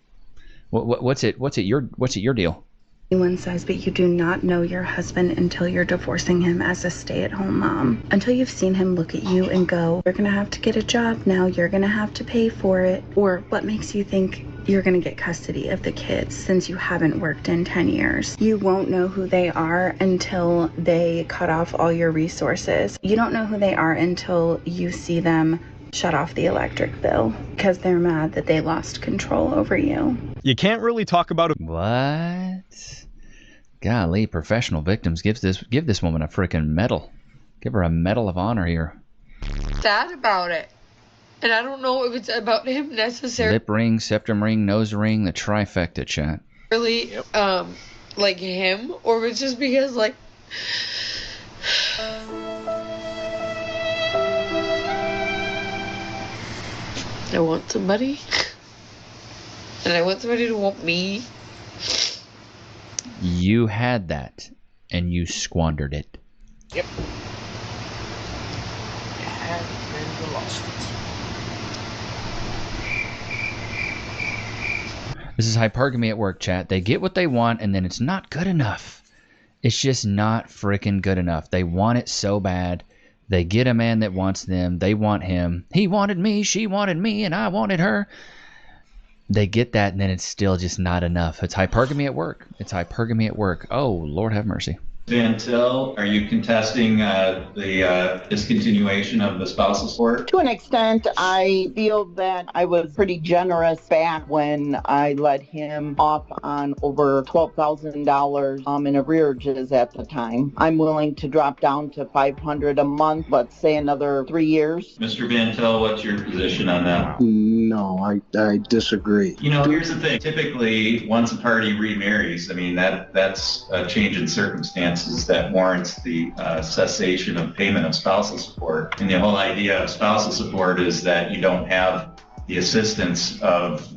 What's your deal? Anyone says, but you do not know your husband until you're divorcing him as a stay-at-home mom. Until you've seen him look at you and go, you're gonna have to get a job now, you're gonna have to pay for it. Or what makes you think you're gonna get custody of the kids since you haven't worked in 10 years? You won't know who they are until they cut off all your resources. You don't know who they are until you see them shut off the electric bill because they're mad that they lost control over you. You can't really talk about it. What? Golly, professional victims. Give this woman a freaking medal. Give her a medal of honor here. Sad about it. And I don't know if it's about him necessarily. Lip ring, septum ring, nose ring, the trifecta, chat. Really, like him, or if it's just because, like, I want somebody, and I want somebody to want me. You had that, and you squandered it. Yep. And you lost it. This is hypergamy at work, chat. They get what they want, and then it's not good enough. It's just not freaking good enough. They want it so bad. They get a man that wants them. They want him. He wanted me, she wanted me, and I wanted her. They get that, and then it's still just not enough. It's hypergamy at work. It's hypergamy at work. Oh, Lord have mercy. Van Til, are you contesting the discontinuation of the spousal support? To an extent, I feel that I was pretty generous back when I let him off on over $12,000 in arrearages at the time. I'm willing to drop down to $500 a month, but say another 3 years. Mr. Van Til, what's your position on that? No, I disagree. You know, here's the thing. Typically, once a party remarries, I mean, that's a change in circumstance that warrants the cessation of payment of spousal support. And the whole idea of spousal support is that you don't have the assistance of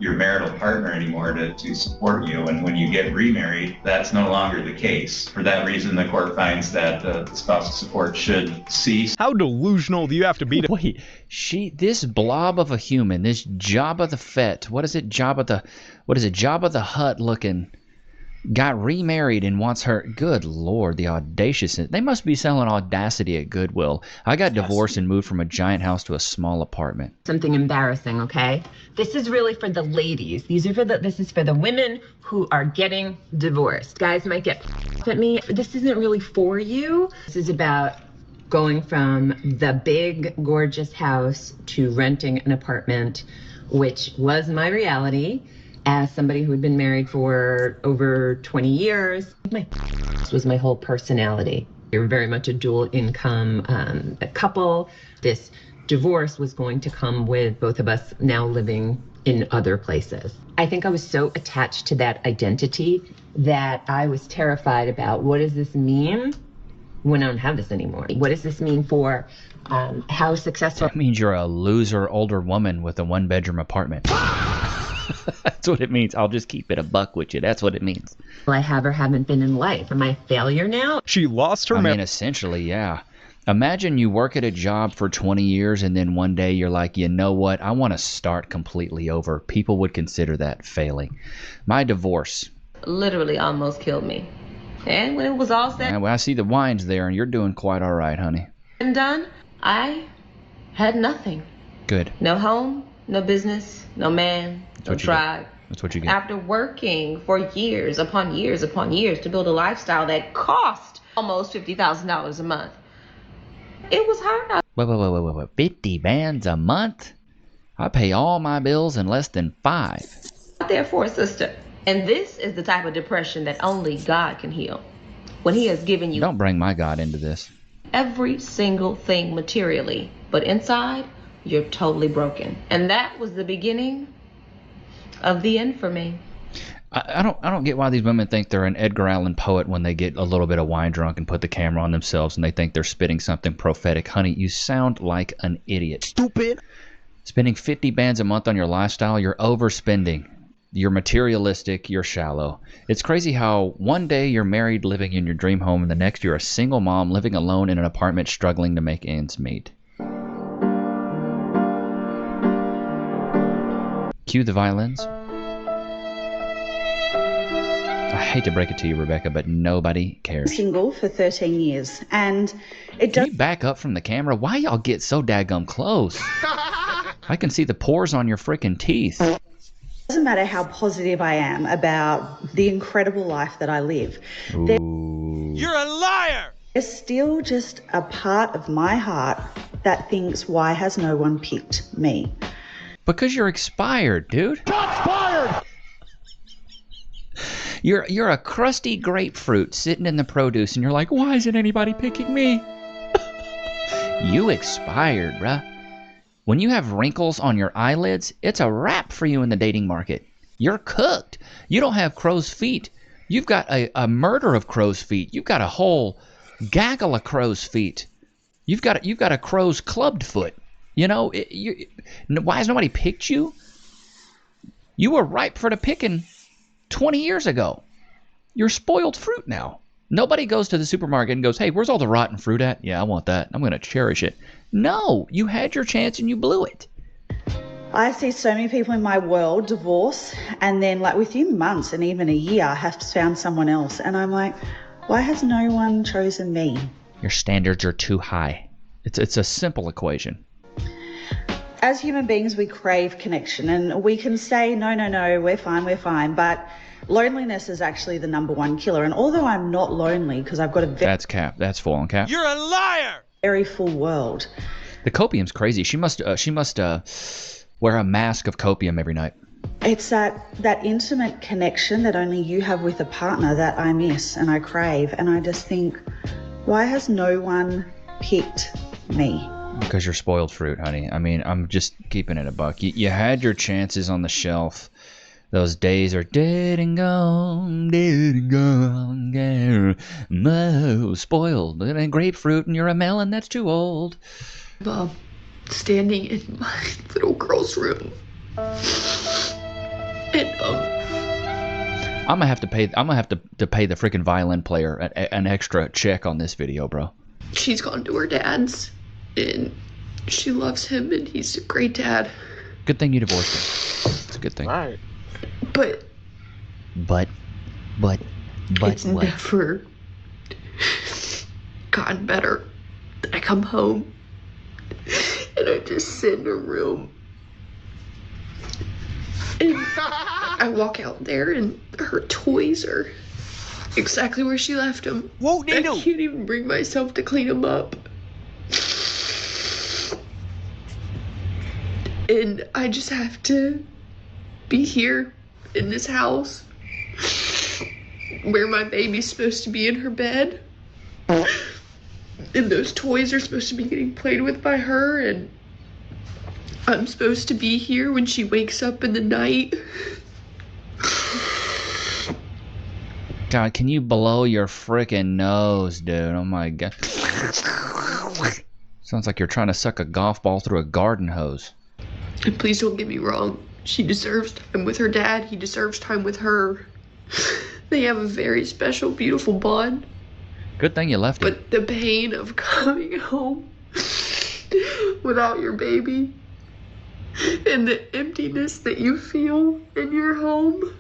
your marital partner anymore to support you. And when you get remarried, that's no longer the case. For that reason, the court finds that the spousal support should cease. How delusional do you have to be? Wait, this blob of a human, this Jabba the Fett, what is it, Jabba the Hutt looking, got remarried and wants her. Good Lord, the audaciousness. They must be selling Audacity at Goodwill. I got divorced and moved from a giant house to a small apartment. Something embarrassing, okay? This is really for the ladies. This is for the women who are getting divorced. Guys might get at me. This isn't really for you. This is about going from the big, gorgeous house to renting an apartment, which was my reality. As somebody who had been married for over 20 years, this was my whole personality. We were very much a dual income couple. This divorce was going to come with both of us now living in other places. I think I was so attached to that identity that I was terrified about what does this mean when I don't have this anymore? What does this mean for how successful? That means you're a loser older woman with a one-bedroom apartment. That's what it means. I'll just keep it a buck with you. That's what it means. I have or haven't been in life. Am I a failure now? She lost her. I mean, essentially, yeah. Imagine you work at a job for 20 years and then one day you're like, you know what? I want to start completely over. People would consider that failing. My divorce literally almost killed me. And when it was all said I see the wines there, and you're doing quite all right, honey. and done, I had nothing. Good. No home, no business, no man, no tribe. That's what you get. After working for years upon years upon years to build a lifestyle that cost almost $50,000 a month, it was hard. Wait. 50 bands a month? I pay all my bills in less than 5. Out there for a sister. And this is the type of depression that only God can heal. When He has given you Don't bring my God into this. every single thing materially, but inside, you're totally broken. And that was the beginning of the end for me. I don't get why these women think they're an Edgar Allan Poe when they get a little bit of wine drunk and put the camera on themselves and they think they're spitting something prophetic. Honey, you sound like an idiot. Stupid. Spending 50 bands a month on your lifestyle, you're overspending. You're materialistic, you're shallow. It's crazy how one day you're married living in your dream home and the next you're a single mom living alone in an apartment struggling to make ends meet. Cue the violins. I hate to break it to you, Rebecca, but nobody cares. Single for 13 years, and it Can you back up from the camera? Why y'all get so daggum close? I can see the pores on your freaking teeth. doesn't matter how positive I am about the incredible life that I live. You're a liar! There's still just a part of my heart that thinks, why has no one picked me? Because you're expired, dude. Shots fired! You're a crusty grapefruit sitting in the produce, and you're like, why isn't anybody picking me? You expired, bruh. When you have wrinkles on your eyelids, it's a wrap for you in the dating market. You're cooked. You don't have crow's feet. You've got a murder of crow's feet. You've got a whole gaggle of crow's feet. You've got a crow's clubbed foot. You know, why has nobody picked you? You were ripe for the picking 20 years ago. You're spoiled fruit now. Nobody goes to the supermarket and goes, hey, where's all the rotten fruit at? Yeah, I want that. I'm going to cherish it. No, you had your chance and you blew it. I see so many people in my world divorce, and then like within months and even a year have found someone else. And I'm like, why has no one chosen me? Your standards are too high. It's a simple equation. As human beings, we crave connection, and we can say, no, we're fine. But loneliness is actually the #1 killer. And although I'm not lonely because I've got a That's cap. That's full on cap. You're a liar! Very full world. The copium's crazy. She must wear a mask of copium every night. It's that intimate connection that only you have with a partner that I miss and I crave. And I just think, why has no one picked me? Because you're spoiled fruit, honey. I mean, I'm just keeping it a buck. You had your chances on the shelf. Those days are dead and gone, yeah. No, spoiled. And grapefruit, and you're a melon that's too old. Bob, standing in my little girl's room. And I'm gonna have to pay to pay the freaking violin player an extra check on this video, bro. she's gone to her dad's, and she loves him, and he's a great dad. Good thing you divorced him. It's a good thing. Right. But it's what? never gotten better. I come home and I just sit in her room and I walk out there and her toys are exactly where she left them. Won't they I do? can't even bring myself to clean them up. And I just have to be here in this house where my baby's supposed to be in her bed. And those toys are supposed to be getting played with by her, and I'm supposed to be here when she wakes up in the night. God, can you blow your freaking nose, dude? Oh my god. Sounds like you're trying to suck a golf ball through a garden hose. And please don't get me wrong. She deserves time with her dad. He deserves time with her. They have a very special, beautiful bond. Good thing you left him. But the pain of coming home without your baby and the emptiness that you feel in your home,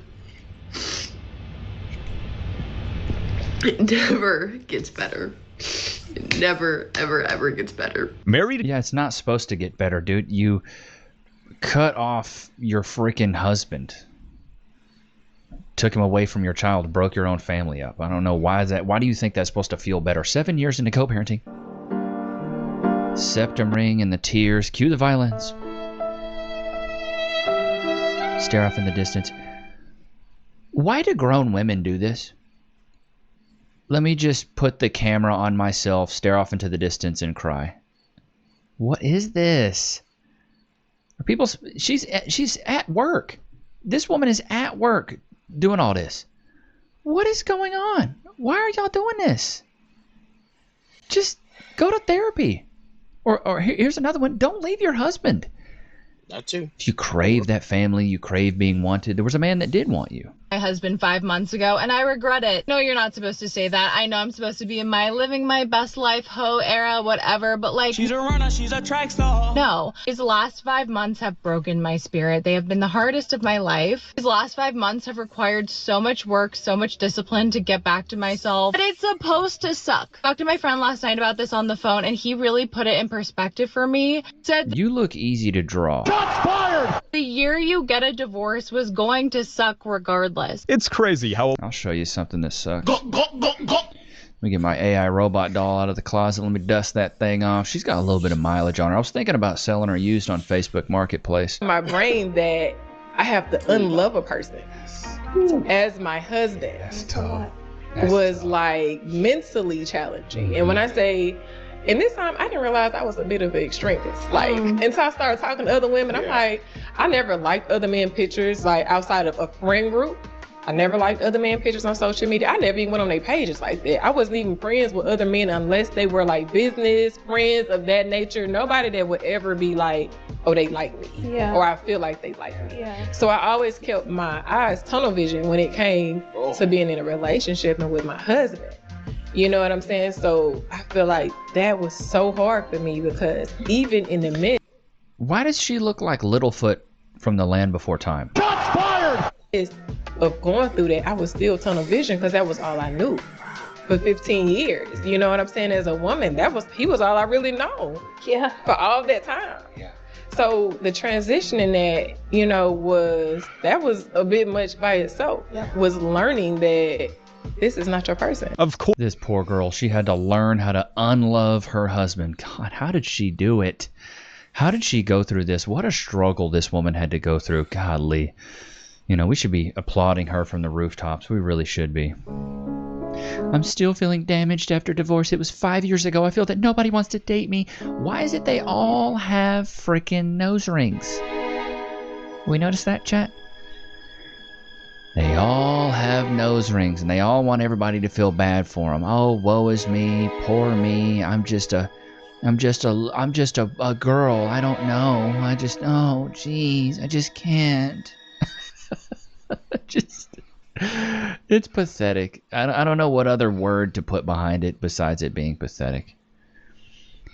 it never gets better. It never, ever, ever gets better. Married? Yeah, it's not supposed to get better, dude. You cut off your freaking husband. Took him away from your child, broke your own family up. I don't know why is that. Why do you think that's supposed to feel better? 7 years into co-parenting. Septum ring and the tears. Cue the violins. Stare off in the distance. Why do grown women do this? Let me just put the camera on myself, stare off into the distance, and cry. What is this? Are people? She's at work. This woman is at work doing all this. What is going on? Why are y'all doing this? Just go to therapy. Or here's another one. Don't leave your husband. That too. If you crave that family, you crave being wanted. There was a man that did want you. My husband 5 months ago, and I regret it. No, you're not supposed to say that. I know I'm supposed to be in my living my best life, hoe era, whatever, but like... She's a runner, she's a track star. No. These last 5 months have broken my spirit. They have been the hardest of my life. These last 5 months have required so much work, so much discipline to get back to myself. But it's supposed to suck. I talked to my friend last night about this on the phone, and he really put it in perspective for me. Said, you look easy to draw. Shots fired! The year you get a divorce was going to suck regardless. It's crazy how... I'll show you something that sucks. Let me get my AI robot doll out of the closet. Let me dust that thing off. She's got a little bit of mileage on her. I was thinking about selling her used on Facebook Marketplace. My brain that I have to unlove a person as my husband was like mentally challenging. And when I say, and this time I didn't realize I was a bit of an extremist. Like, until I started talking to other women, I'm like, I never liked other men pictures, like outside of a friend group. I never liked other men pictures on social media. I never even went on their pages like that. I wasn't even friends with other men unless they were like business friends of that nature. Nobody that would ever be like, oh, they like me. Yeah. Or I feel like they like me. Yeah. So I always kept my eyes tunnel vision when it came to being in a relationship and with my husband. You know what I'm saying? So I feel like that was so hard for me because even in the midst. Why does she look like Littlefoot from The Land Before Time? Shots fired! Of going through that, I was still tunnel vision because that was all I knew for 15 years. You know what I'm saying? As a woman, he was all I really know. Yeah. For all that time. Yeah. So the transition in that, you know, was a bit much by itself. Yeah. Was learning that this is not your person. Of course. This poor girl, she had to learn how to unlove her husband. God, how did she do it? How did she go through this? What a struggle this woman had to go through. Godly. You know, we should be applauding her from the rooftops. We really should be. I'm still feeling damaged after divorce. It was 5 years ago. I feel that nobody wants to date me. Why is it they all have freaking nose rings? We notice that, chat? They all have nose rings, and they all want everybody to feel bad for them. Oh, woe is me. Poor me. I'm just a I'm just a girl. I don't know. Oh, jeez. I just can't. It's pathetic. I don't know what other word to put behind it besides it being pathetic.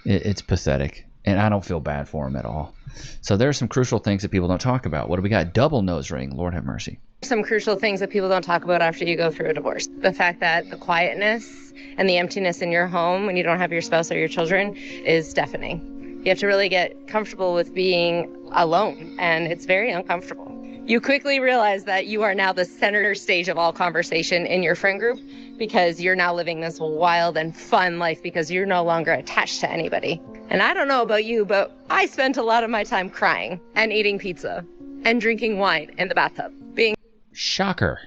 It's pathetic. And I don't feel bad for him at all. So there are some crucial things that people don't talk about. What do we got? Double nose ring. Lord have mercy. Some crucial things that people don't talk about after you go through a divorce. The fact that the quietness and the emptiness in your home when you don't have your spouse or your children is deafening. You have to really get comfortable with being alone, and it's very uncomfortable. You quickly realize that you are now the center stage of all conversation in your friend group because you're now living this wild and fun life because you're no longer attached to anybody. And I don't know about you, but I spent a lot of my time crying and eating pizza and drinking wine in the bathtub. Being shocker.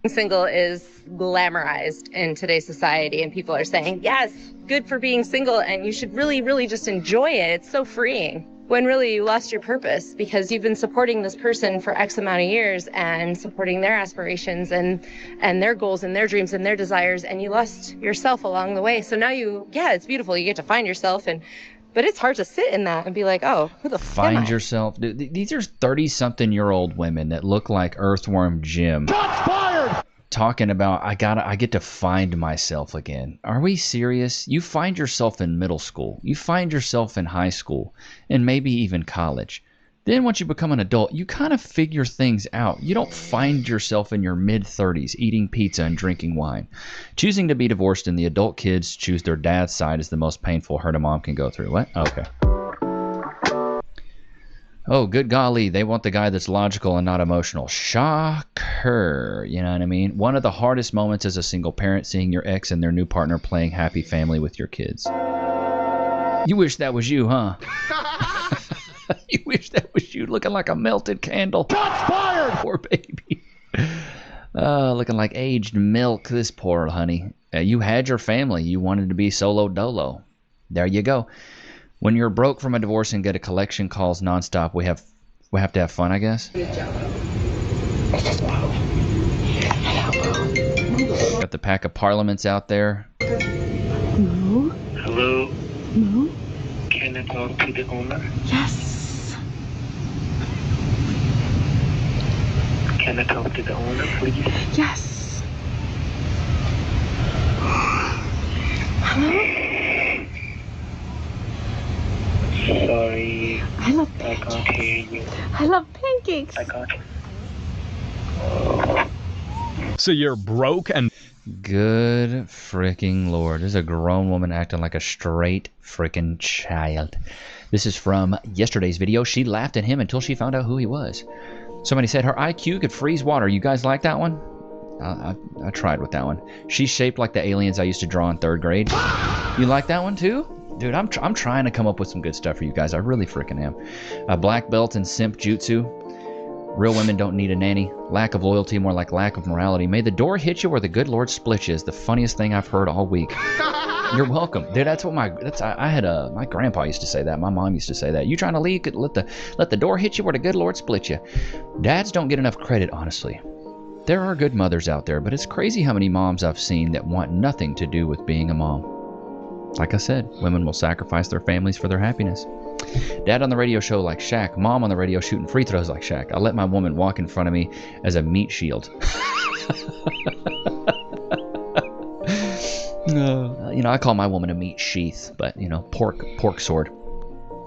Single is glamorized in today's society, and people are saying, yes, good for being single, and you should really, really just enjoy it. It's so freeing. When really you lost your purpose because you've been supporting this person for X amount of years and supporting their aspirations and their goals and their dreams and their desires, and you lost yourself along the way. So now it's beautiful. You get to find yourself, but it's hard to sit in that and be like, oh, who the fuck am I? Find yourself. Dude, these are 30-something-year-old women that look like Earthworm Jim. Shots fired! Talking about, I get to find myself again. Are we serious? You find yourself in middle school. You find yourself in high school and maybe even college. Then once you become an adult, you kind of figure things out. You don't find yourself in your mid-30s eating pizza and drinking wine. Choosing to be divorced and the adult kids choose their dad's side is the most painful hurt a mom can go through. What? Okay. Oh, good golly, they want the guy that's logical and not emotional. Shocker. You know what I mean? One of the hardest moments as a single parent, seeing your ex and their new partner playing happy family with your kids. You wish that was you, huh? You wish that was you, looking like a melted candle. Shots fired! Poor baby. Looking like aged milk, this poor honey. You had your family. You wanted to be solo dolo. There you go. When you're broke from a divorce and get a collection calls nonstop, we have to have fun, I guess. Got the pack of parliaments out there. No. Hello. No. Can I talk to the owner? Yes. Can I talk to the owner, please? Yes. Hello? Sorry. I can't hear you. I love pancakes. I can't. So you're broke and... Good freaking Lord. There's a grown woman acting like a straight freaking child. This is from yesterday's video. She laughed at him until she found out who he was. Somebody said her IQ could freeze water. You guys like that one? I tried with that one. She's shaped like the aliens I used to draw in 3rd grade. You like that one too? Dude, I'm trying to come up with some good stuff for you guys. I really freaking am. A black belt in simp jutsu. Real women don't need a nanny. Lack of loyalty, more like lack of morality. May the door hit you where the good Lord split you is the funniest thing I've heard all week. You're welcome. Dude, that's what my grandpa used to say that. My mom used to say that. You trying to leave, let the door hit you where the good Lord split you. Dads don't get enough credit, honestly. There are good mothers out there, but it's crazy how many moms I've seen that want nothing to do with being a mom. Like I said, women will sacrifice their families for their happiness. Dad on the radio show like Shaq. Mom on the radio shooting free throws like Shaq. I let my woman walk in front of me as a meat shield. I call my woman a meat sheath, but, pork sword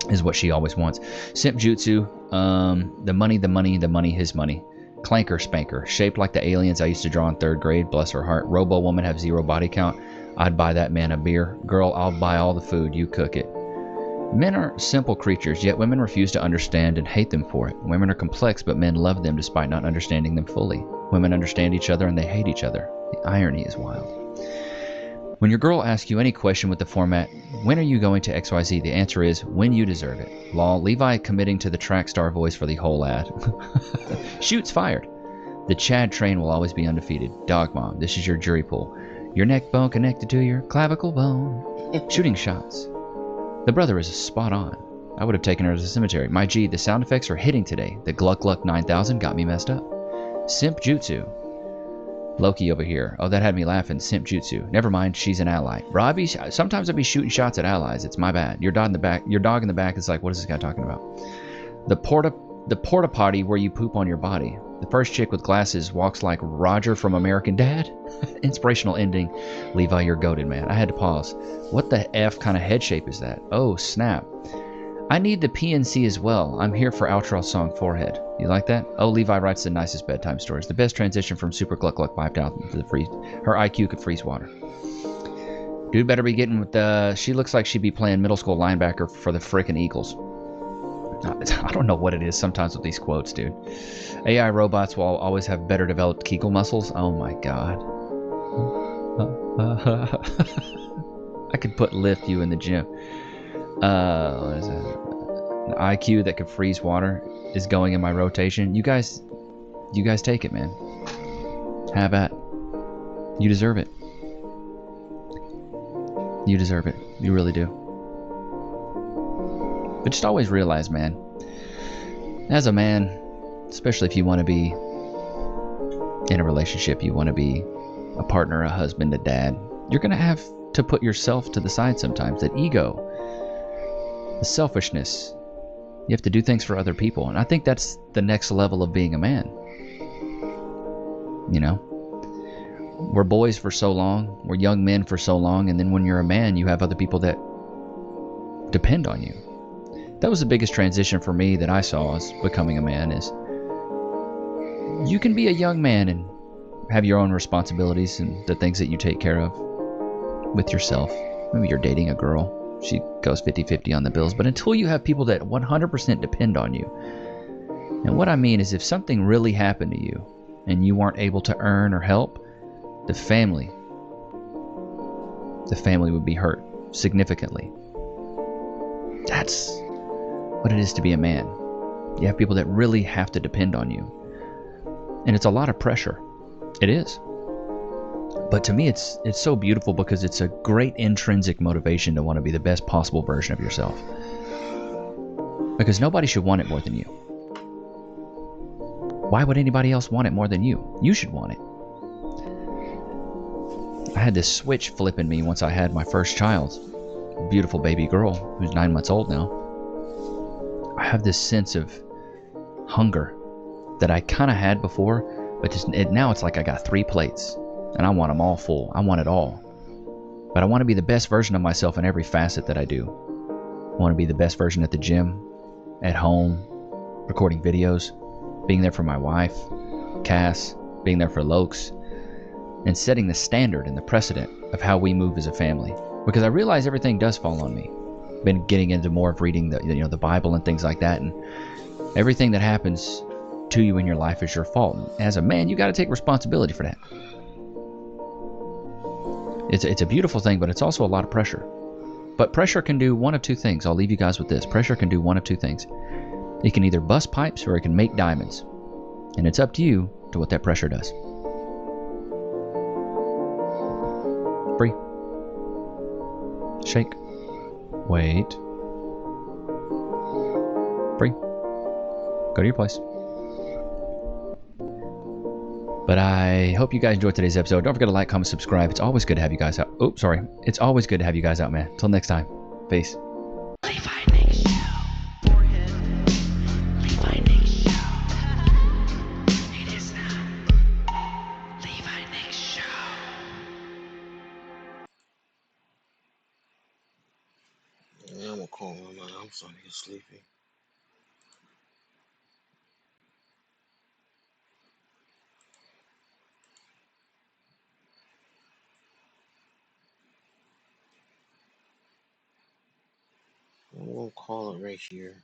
is what she always wants. Simp jutsu, the money, his money. Clanker spanker, shaped like the aliens I used to draw in 3rd grade, bless her heart. Robo woman, have 0 body count. I'd buy that man a beer. Girl, I'll buy all the food, you cook it. Men are simple creatures, yet women refuse to understand and hate them for it. Women are complex, but men love them despite not understanding them fully. Women understand each other and they hate each other. The irony is wild. When your girl asks you any question with the format, when are you going to XYZ? The answer is, when you deserve it. Lol, Levi committing to the track star voice for the whole ad. Shoots fired. The Chad train will always be undefeated. Dog mom, this is your jury pool. Your neck bone connected to your clavicle bone. Shooting shots. The brother is spot on. I would have taken her to the cemetery. My G, the sound effects are hitting today. The Gluck Gluck 9000 got me messed up. Simp Jutsu. Loki over here. Oh, that had me laughing. Simp Jutsu. Never mind, she's an ally. Robbie, sometimes I'll be shooting shots at allies. It's my bad. Your dog in the back is like, what is this guy talking about? The porta potty where you poop on your body. The first chick with glasses walks like Roger from American Dad. Inspirational ending. Levi, you're goated, man. I had to pause. What the F kind of head shape is that? Oh, snap. I need the PNC as well. I'm here for outro song Forehead. You like that? Oh, Levi writes the nicest bedtime stories. The best transition from Super Gluck Gluck 5000 to the freeze. Her IQ could freeze water. Dude better be getting with the... She looks like she'd be playing middle school linebacker for the frickin' Eagles. I don't know what it is sometimes with these quotes, dude. AI robots will always have better developed Kegel muscles. Oh my god. I could put lift you in the gym. What is it? An IQ that could freeze water is going in my rotation. You guys take it, man. Have at. You deserve it. You deserve it. You really do. But just always realize, man, as a man, especially if you want to be in a relationship, you want to be a partner, a husband, a dad, you're going to have to put yourself to the side sometimes. That ego, the selfishness, you have to do things for other people. And I think that's the next level of being a man. You know? We're boys for so long, we're young men for so long, and then when you're a man, you have other people that depend on you. That was the biggest transition for me that I saw as becoming a man, is you can be a young man and have your own responsibilities and the things that you take care of with yourself. Maybe you're dating a girl, she goes 50-50 on the bills, but until you have people that 100% depend on you. And what I mean is, if something really happened to you and you weren't able to earn or help, the family would be hurt significantly. That's what it is to be a man. You have people that really have to depend on you. And it's a lot of pressure. It is. But to me, it's so beautiful because it's a great intrinsic motivation to want to be the best possible version of yourself. Because nobody should want it more than you. Why would anybody else want it more than you? You should want it. I had this switch flip in me once I had my first child. A beautiful baby girl who's 9 months old now. I have this sense of hunger that I kind of had before, but now it's like I got 3 plates and I want them all full. I want it all. But I want to be the best version of myself in every facet that I do. I want to be the best version at the gym, at home, recording videos, being there for my wife, Cass, being there for Lokes, and setting the standard and the precedent of how we move as a family. Because I realize everything does fall on me. Been getting into more of reading the Bible and things like that, and everything that happens to you in your life is your fault. And as a man, you got to take responsibility for that. It's a beautiful thing, but it's also a lot of pressure. But pressure can do one of two things. I'll leave you guys with this. Pressure can do one of two things. It can either bust pipes or it can make diamonds. And it's up to you to what that pressure does. Free. Shake. Wait. Free. Go to your place. But I hope you guys enjoyed today's episode. Don't forget to like, comment, subscribe. It's always good to have you guys out. Oh, sorry. It's always good to have you guys out, man. Till next time. Peace. Yeah, I'm gonna call him, man. I'm starting to get sleepy. I'm gonna call it right here.